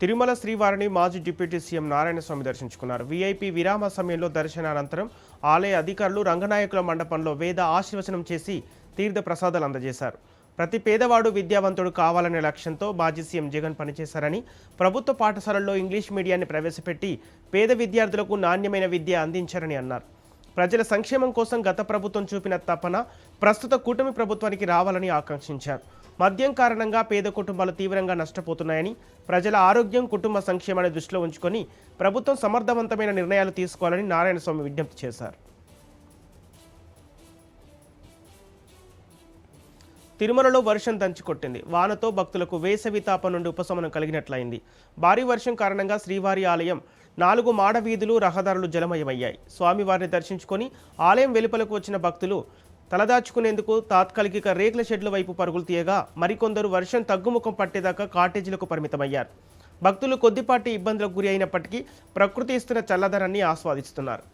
తిరుమల శ్రీవారిని మాజీ deputy CM Narayanaswamy దర్శించుకున్నారు. వీఐపీ విరామ సమయంలో దర్శనానంతరం ఆలయ అధికారులు రంగనాయకుల మండపంలో వేద ఆశీర్వచనం చేసి తీర్థ ప్రసాదాలు అందజేశారు. ప్రతి పేదవాడు విద్యావంతుడు కావాలనే లక్ష్యంతో మాజీ సీఎం జగన్ పనిచేశారని, ప్రభుత్వ పాఠశాలల్లో ఇంగ్లీష్ మీడియాన్ని ప్రవేశపెట్టి పేద విద్యార్థులకు నాణ్యమైన విద్య అందించారని అన్నారు. ప్రజల సంక్షేమం కోసం గత ప్రభుత్వం చూపిన తపన ప్రస్తుత కూటమి ప్రభుత్వానికి రావాలని ఆకాంక్షించారు. మద్యం కారణంగా పేద కుటుంబాలు తీవ్రంగా నష్టపోతున్నాయని, ప్రజల ఆరోగ్యం, కుటుంబ సంక్షేమాన్ని దృష్టిలో ఉంచుకొని ప్రభుత్వం సమర్థవంతమైన నిర్ణయాలు తీసుకోవాలని నారాయణస్వామి విజ్ఞప్తి చేశారు. తిరుమలలో వర్షం దంచుకొట్టింది. వానతో భక్తులకు వేసవి తాపం నుండి ఉపశమనం కలిగినట్లయింది. భారీ వర్షం కారణంగా శ్రీవారి ఆలయం 4 మాడ వీధులు, రహదారులు జలమయమయ్యాయి. స్వామివారిని దర్శించుకొని ఆలయం వెలుపలకు వచ్చిన భక్తులు తలదాచుకునేందుకు తాత్కాలిక రేకుల షెడ్ల వైపు పరుగులు తీయగా, మరికొందరు వర్షం తగ్గుముఖం పట్టేదాకా కాటేజీలకు పరిమితమయ్యారు. భక్తులు కొద్దిపాటి ఇబ్బందులకు గురి అయినప్పటికీ ప్రకృతి ఇస్తున్న చల్లదనాన్ని ఆస్వాదిస్తున్నారు.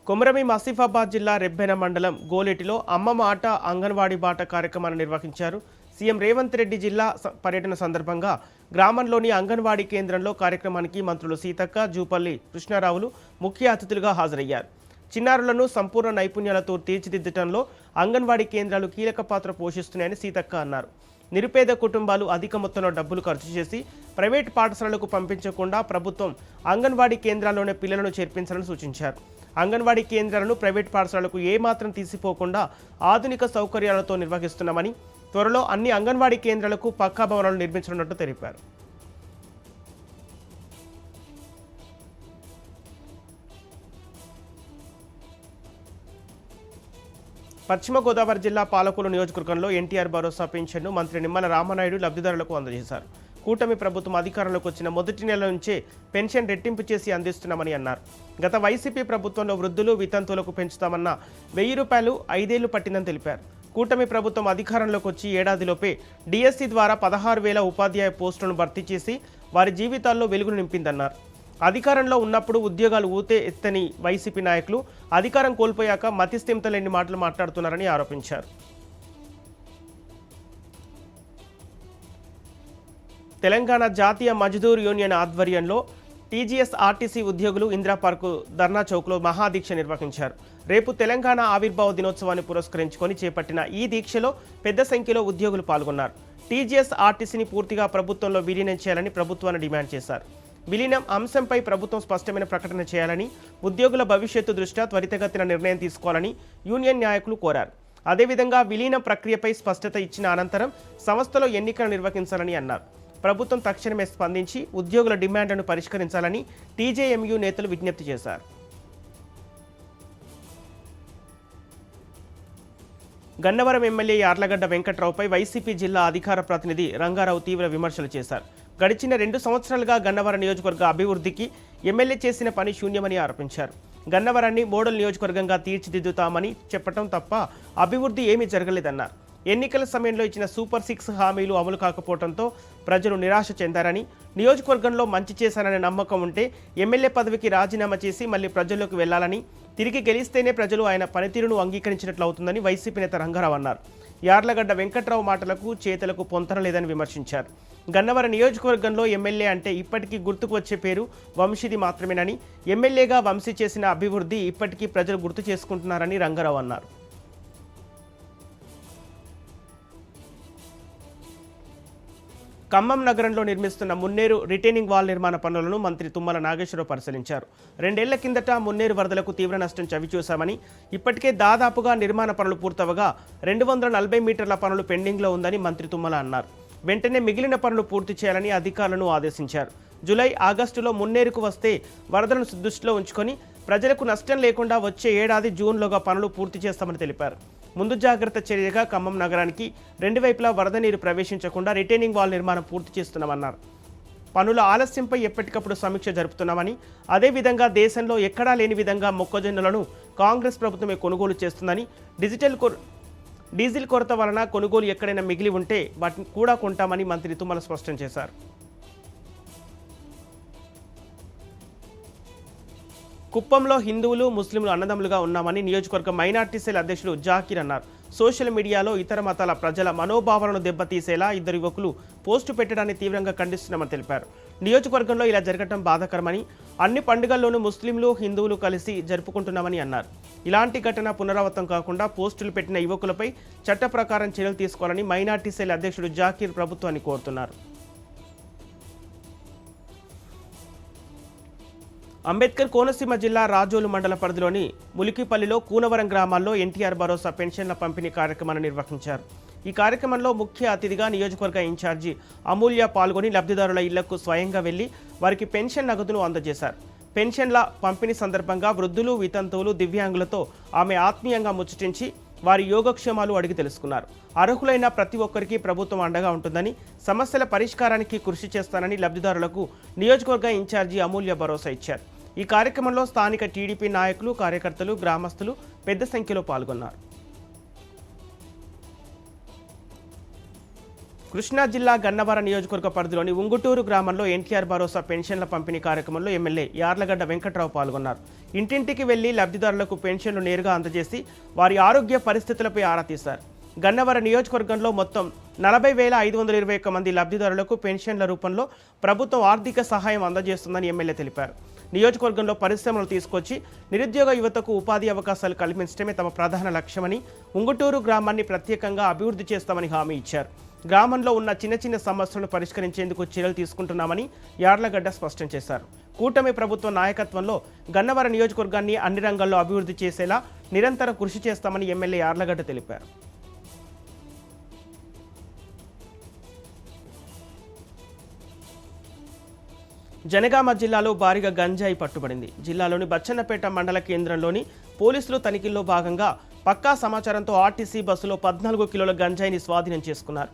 కొమరభీం ఆసిఫాబాద్ జిల్లా రెబ్బెన మండలం గోలేటిలో అమ్మ మాట అంగన్వాడీ బాట కార్యక్రమాన్ని నిర్వహించారు. సీఎం రేవంత్ రెడ్డి జిల్లా పర్యటన సందర్భంగా గ్రామంలోని అంగన్వాడీ కేంద్రంలో కార్యక్రమానికి మంత్రులు సీతక్క, జూపల్లి కృష్ణారావులు ముఖ్య అతిథులుగా హాజరయ్యారు. చిన్నారులను సంపూర్ణ నైపుణ్యాలతో తీర్చిదిద్దటంలో అంగన్వాడీ కేంద్రాలు కీలక పాత్ర పోషిస్తున్నాయని సీతక్క అన్నారు. నిరుపేద కుటుంబాలు అధిక మొత్తంలో డబ్బులు ఖర్చు చేసి ప్రైవేట్ పాఠశాలలకు పంపించకుండా ప్రభుత్వం అంగన్వాడీ కేంద్రాల్లోనే పిల్లలను చేర్పించాలని సూచించారు. అంగన్వాడీ కేంద్రాలను ప్రైవేట్ పాఠశాలలకు ఏమాత్రం తీసిపోకుండా ఆధునిక సౌకర్యాలతో నిర్వహిస్తున్నామని, త్వరలో అన్ని అంగన్వాడీ కేంద్రాలకు పక్కా భవనాలు నిర్మించనున్నట్టు తెలిపారు. పశ్చిమ గోదావరి జిల్లా పాలకొల్లు నియోజకవర్గంలో ఎన్టీఆర్ భరోసా పెన్షన్ను మంత్రి నిమ్మల రామనాయుడు లబ్ధిదారులకు అందజేశారు. కూటమి ప్రభుత్వం అధికారంలోకి వచ్చిన మొదటి నెల నుంచే పెన్షన్ రెట్టింపు చేసి అందిస్తున్నామని అన్నారు. గత వైసీపీ ప్రభుత్వంలో వృద్ధులు, వితంతువులకు పెంచుతామన్న 1000 రూపాయలు 5 ఏళ్లు పట్టిందని తెలిపారు. కూటమి ప్రభుత్వం అధికారంలోకి వచ్చి ఏడాదిలోపే డిఎస్సి ద్వారా 16,000 ఉపాధ్యాయ పోస్టులను భర్తీ చేసి వారి జీవితాల్లో వెలుగును నింపిందన్నారు. అధికారంలో ఉన్నప్పుడు ఉద్యోగాలు ఊతే ఎత్తని వైసీపీ నాయకులు అధికారం కోల్పోయాక మతిస్థిమిత లేని మాటలు మాట్లాడుతున్నారని ఆరోపించారు. తెలంగాణ జాతీయ మజ్దూర్ యూనియన్ ఆధ్వర్యంలో టీజీఎస్ ఆర్టీసీ ఉద్యోగులు ఇందిరా పార్కు ధర్నా చౌక్లో మహాదీక్ష నిర్వహించారు. రేపు తెలంగాణ ఆవిర్భావ దినోత్సవాన్ని పురస్కరించుకొని చేపట్టిన ఈ దీక్షలో పెద్ద సంఖ్యలో ఉద్యోగులు పాల్గొన్నారు. టీజీఎస్ ఆర్టీసీని పూర్తిగా ప్రభుత్వంలో విలీనం చేయాలని ప్రభుత్వాన్ని డిమాండ్ చేశారు. విలీనం అంశంపై ప్రభుత్వం స్పష్టమైన ప్రకటన చేయాలని, ఉద్యోగుల భవిష్యత్తు దృష్ట్యా త్వరితగతిన నిర్ణయం తీసుకోవాలని యూనియన్ నాయకులు కోరారు. అదేవిధంగా విలీనం ప్రక్రియపై స్పష్టత ఇచ్చిన అనంతరం సంస్థలో ఎన్నికలు నిర్వహించాలని అన్నారు. ప్రభుత్వం తక్షణమే స్పందించి ఉద్యోగుల డిమాండ్లను పరిష్కరించాలని టీజేఎంయూ నేతలు విజ్ఞప్తి చేశారు. గన్నవరం ఎమ్మెల్యే యార్లగడ్డ వెంకట్రావుపై వైసీపీ జిల్లా అధికార ప్రతినిధి రంగారావు తీవ్ర విమర్శలు చేశారు. గడిచిన 2 సంవత్సరాలుగా గన్నవరం నియోజకవర్గ అభివృద్ధికి ఎమ్మెల్యే చేసిన పని శూన్యమని ఆరోపించారు. గన్నవరాన్ని మోడల్ నియోజకవర్గంగా తీర్చిదిద్దుతామని చెప్పడం తప్ప అభివృద్ధి ఏమీ జరగలేదన్నారు. ఎన్నికల సమయంలో ఇచ్చిన సూపర్ 6 హామీలు అమలు కాకపోవడంతో ప్రజలు నిరాశ చెందారని, నియోజకవర్గంలో మంచి చేశాననే నమ్మకం ఉంటే ఎమ్మెల్యే పదవికి రాజీనామా చేసి మళ్లీ ప్రజల్లోకి వెళ్లాలని, తిరిగి గెలిస్తేనే ప్రజలు ఆయన పనితీరును అంగీకరించినట్లు అవుతుందని వైసీపీ నేత రంగారావు అన్నారు. యార్లగడ్డ వెంకట్రావు మాటలకు చేతలకు పొంతనలేదని విమర్శించారు. గన్నవరం నియోజకవర్గంలో ఎమ్మెల్యే అంటే ఇప్పటికీ గుర్తుకు వచ్చే పేరు వంశీది మాత్రమేనని, ఎమ్మెల్యేగా వంశీ చేసిన అభివృద్ధి ఇప్పటికీ ప్రజలు గుర్తు చేసుకుంటున్నారని రంగారావు అన్నారు. ఖమ్మం నగరంలో నిర్మిస్తున్న మున్నేరు రిటైనింగ్ వాల్ నిర్మాణ పనులను మంత్రి తుమ్మల నాగేశ్వరరావు పరిశీలించారు. 2 ఏళ్ల కిందట మున్నేరు వరదలకు తీవ్ర నష్టం చవిచూశామని, ఇప్పటికే దాదాపుగా నిర్మాణ పనులు పూర్తవగా 240 మీటర్ల పనులు పెండింగ్లో ఉందని మంత్రి తుమ్మల అన్నారు. వెంటనే మిగిలిన పనులు పూర్తి చేయాలని అధికారులను ఆదేశించారు. జూలై, ఆగస్టులో మున్నేరుకు వస్తే వరదలను దృష్టిలో ఉంచుకొని ప్రజలకు నష్టం లేకుండా వచ్చే ఏడాది జూన్లోగా పనులు పూర్తి చేస్తామని తెలిపారు. ముందు జాగ్రత్త చర్యగా ఖమ్మం నగరానికి 2 వైపులా వరద నీరు ప్రవేశించకుండా రిటైనింగ్ వాల్ నిర్మాణం పూర్తి చేస్తున్నామన్నారు. పనుల ఆలస్యంపై ఎప్పటికప్పుడు సమీక్ష జరుపుతున్నామని, అదేవిధంగా దేశంలో ఎక్కడా లేని విధంగా మొక్కజొన్నలను కాంగ్రెస్ ప్రభుత్వమే కొనుగోలు చేస్తుందని, డీజిల్ కొరత వలన కొనుగోలు ఎక్కడైనా మిగిలి ఉంటే వాటిని కూడా కొంటామని మంత్రి తుమ్మల స్పష్టం చేశారు. కుప్పంలో హిందువులు ముస్లింలు అన్నదమ్ములుగా ఉన్నామని నియోజకవర్గ మైనార్టీ సెల్ అధ్యక్షుడు జాకీర్ అన్నారు. సోషల్ మీడియాలో ఇతర మతాల ప్రజల మనోభావాలను దెబ్బతీసేలా ఇద్దరు యువకులు పోస్టు పెట్టడాన్ని తీవ్రంగా ఖండిస్తున్నామని తెలిపారు. నియోజకవర్గంలో ఇలా జరగడం బాధాకరమని, అన్ని పండుగల్లోనూ ముస్లింలు హిందువులు కలిసి జరుపుకుంటున్నామని అన్నారు. ఇలాంటి ఘటన పునరావృతం కాకుండా పోస్టులు పెట్టిన యువకులపై చట్ట ప్రకారం చర్యలు తీసుకోవాలని మైనార్టీ సెల్ అధ్యక్షుడు జాకీర్ ప్రభుత్వాన్ని కోరుతున్నారు. అంబేద్కర్ కోనసీమ జిల్లా రాజోలు మండల పరిధిలోని ములికిపల్లిలో కూనవరం గ్రామాల్లో ఎన్టీఆర్ భరోసా పెన్షన్ల పంపిణీ కార్యక్రమాన్ని నిర్వహించారు. ఈ కార్యక్రమంలో ముఖ్య అతిథిగా నియోజకవర్గ ఇన్ఛార్జి అమూల్య పాల్గొని లబ్ధిదారుల ఇళ్లకు స్వయంగా వెళ్లి వారికి పెన్షన్ నగదును అందజేశారు. పెన్షన్ల పంపిణీ సందర్భంగా వృద్ధులు, వితంతువులు, దివ్యాంగులతో ఆమె ఆత్మీయంగా ముచ్చటించి వారి యోగక్షేమాలు అడిగి తెలుసుకున్నారు. అర్హులైన ప్రతి ఒక్కరికి ప్రభుత్వం అండగా ఉంటుందని, సమస్యల పరిష్కారానికి కృషి చేస్తానని లబ్ధిదారులకు నియోజకవర్గ ఇన్ఛార్జి అమూల్య భరోసా ఇచ్చారు. ఈ కార్యక్రమంలో స్థానిక టీడీపీ నాయకులు, కార్యకర్తలు, గ్రామస్తులు పెద్ద సంఖ్యలో పాల్గొన్నారు. కృష్ణా జిల్లా గన్నవరం నియోజకవర్గ పరిధిలోని ఉంగుటూరు గ్రామంలో ఎన్టీఆర్ భరోసా పెన్షన్ల పంపిణీ కార్యక్రమంలో ఎమ్మెల్యే యార్లగడ్డ వెంకట్రావు పాల్గొన్నారు. ఇంటింటికి వెళ్లి లబ్ధిదారులకు పెన్షన్లు నేరుగా అందజేసి వారి ఆరోగ్య పరిస్థితులపై ఆరా తీశారు. గన్నవరం నియోజకవర్గంలో మొత్తం 40,521 మంది లబ్ధిదారులకు పెన్షన్ల రూపంలో ప్రభుత్వం ఆర్థిక సహాయం అందజేస్తుందని ఎమ్మెల్యే తెలిపారు. నియోజకవర్గంలో పరిశ్రమలు తీసుకొచ్చి నిరుద్యోగ యువతకు ఉపాధి అవకాశాలు కల్పించడమే తమ ప్రధాన లక్ష్యమని, ఉంగుటూరు గ్రామాన్ని ప్రత్యేకంగా అభివృద్ధి చేస్తామని హామీ ఇచ్చారు. గ్రామంలో ఉన్న చిన్న చిన్న సమస్యలను పరిష్కరించేందుకు చర్యలు తీసుకుంటున్నామని యార్లగడ్డ స్పష్టం చేశారు. కూటమి ప్రభుత్వ నాయకత్వంలో గన్నవరం నియోజకవర్గాన్ని అన్ని రంగాల్లో అభివృద్ధి చేసేలా నిరంతరం కృషి చేస్తామని ఎమ్మెల్యే యార్లగడ్డ తెలిపారు. జనగామ జిల్లాలో భారీగా గంజాయి పట్టుబడింది. జిల్లాలోని బచ్చన్నపేట మండల కేంద్రంలోని పోలీసులు తనిఖీల్లో భాగంగా పక్కా సమాచారంతో ఆర్టీసీ బస్సులో 14 కిలోల గంజాయిని స్వాధీనం చేసుకున్నారు.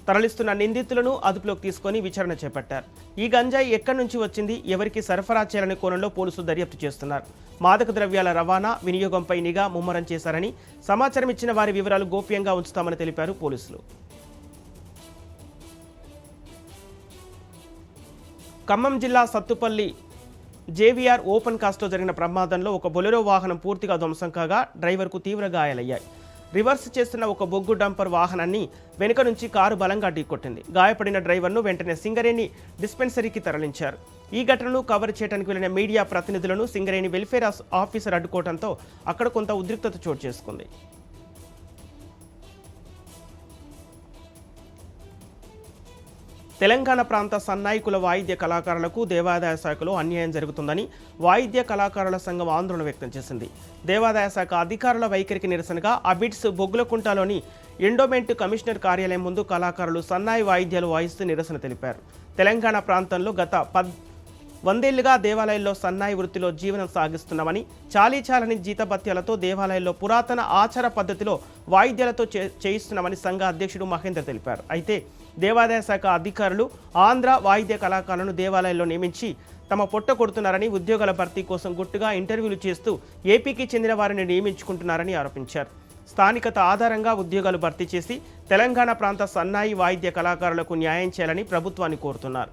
తరలిస్తున్న నిందితులను అదుపులోకి తీసుకొని విచారణ చేపట్టారు. ఈ గంజాయి ఎక్కడి నుంచి వచ్చింది, ఎవరికి సరఫరా చేయాలనే కోణంలో పోలీసులు దర్యాప్తు చేస్తున్నారు. మాదక ద్రవ్యాల రవాణా, వినియోగంపై నిఘా ముమ్మరం చేశారని, సమాచారం ఇచ్చిన వారి వివరాలు గోప్యంగా ఉంచుతామని తెలిపారు పోలీసులు. ఖమ్మం జిల్లా సత్తుపల్లి జేవీఆర్ ఓపెన్ కాస్ట్లో జరిగిన ప్రమాదంలో ఒక బొలెరో వాహనం పూర్తిగా ధ్వంసం కాగా డ్రైవర్కు తీవ్ర గాయాలయ్యాయి. రివర్స్ చేస్తున్న ఒక బొగ్గు డంపర్ వాహనాన్ని వెనుక నుంచి కారు బలంగా ఢీకొట్టింది. గాయపడిన డ్రైవర్ను వెంటనే సింగరేణి డిస్పెన్సరీకి తరలించారు. ఈ ఘటనను కవర్ చేయడానికి వెళ్లిన మీడియా ప్రతినిధులను సింగరేణి వెల్ఫేర్ ఆఫీసర్ అడ్డుకోవడంతో అక్కడ కొంత ఉద్రిక్తత చోటు చేసుకుంది. తెలంగాణ ప్రాంత సన్నాయికుల వాయిద్య కళాకారులకు దేవాదాయ శాఖలో అన్యాయం జరుగుతుందని వాయిద్య కళాకారుల సంఘం ఆందోళన వ్యక్తం చేసింది. దేవాదాయ శాఖ అధికారుల వైఖరికి నిరసనగా అబిడ్స్ బొగ్గులకుంటలోని ఎండోమెంట్ కమిషనర్ కార్యాలయం ముందు కళాకారులు సన్నాయి వాయిద్యాలు వాయిస్తూ నిరసన తెలిపారు. తెలంగాణ ప్రాంతంలో గత 100 ఏళ్లుగా దేవాలయాల్లో సన్నాయి వృత్తిలో జీవనం సాగిస్తున్నామని, చాలీచాలని జీతభత్యాలతో దేవాలయాల్లో పురాతన ఆచార పద్ధతిలో వాయిద్యాలతో చేయిస్తున్నామని సంఘ అధ్యక్షుడు మహేందర్ తెలిపారు. అయితే దేవాదాయ శాఖ అధికారులు ఆంధ్ర వాయిద్య కళాకారులను దేవాలయాల్లో నియమించి తమ పొట్ట కొడుతున్నారని, ఉద్యోగాల భర్తీ కోసం గుట్టుగా ఇంటర్వ్యూలు చేస్తూ ఏపీకి చెందిన వారిని నియమించుకుంటున్నారని ఆరోపించారు. స్థానికత ఆధారంగా ఉద్యోగాలు భర్తీ చేసి తెలంగాణ ప్రాంత సన్నాయి వాయిద్య కళాకారులకు న్యాయం చేయాలని ప్రభుత్వాన్ని కోరుతున్నారు.